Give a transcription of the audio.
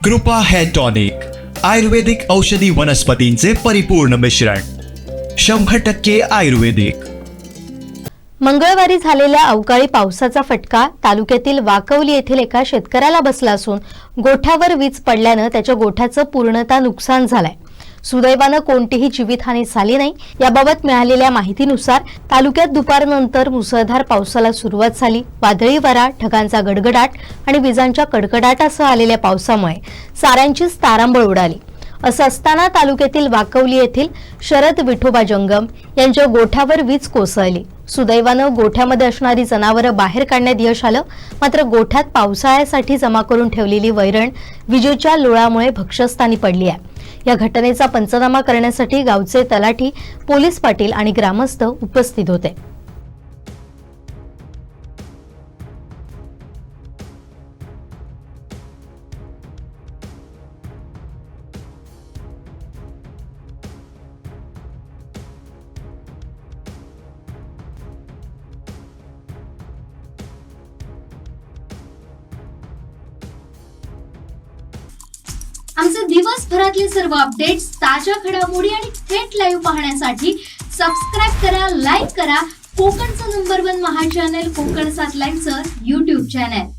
कृपा hair tonic, आयुर्वेदिक औषधी वनस्पतींचे परिपूर्ण मिश्रण, 100% आयुर्वेदिक. मंगळवारी झालेल्या अवकाळी पावसाचा फटका तालुक्यातील वाकवली येथील एका शेतकऱ्याला बसला असून गोठ्यावर वीज पडल्यानं त्याच्या गोठ्याचं पूर्णतः नुकसान झालंय. सुदैवानं कोणतीही जीवितहानी झाली नाही. याबाबत मिळालेल्या माहितीनुसार तालुक्यात दुपारनंतर मुसळधार पावसाला सुरुवात झाली. वादळी वारा, ढगांचा गडगडाट आणि विजांच्या कडकडाटासह आलेल्या पावसामुळे साऱ्यांचीच तारांबळ उडाली. असं असताना तालुक्यातील वाकवली येथील शरद विठोबा जंगम यांच्या गोठ्यावर वीज कोसळली. सुदैवानं गोठ्यामध्ये असणारी जनावरं बाहेर काढण्यात यश आलं. मात्र गोठ्यात पावसाळ्यासाठी जमा करून ठेवलेली वैरण विजेच्या लोळामुळे भक्ष्यस्थानी पडली आहे. या घटनेचा पंचनामा करण्यासाठी गावचे तलाठी, पोलीस पाटील आणि ग्रामस्थ उपस्थित होते. आमचे दिवसभरातले सर्व अपडेट्स, ताज्या घडामोडी आणि थेट लाईव्ह पाहण्यासाठी सबस्क्राईब करा, लाईक करा कोकणचं नंबर 1 महा चॅनल कोकण 7 लाईव्हचं YouTube चॅनल.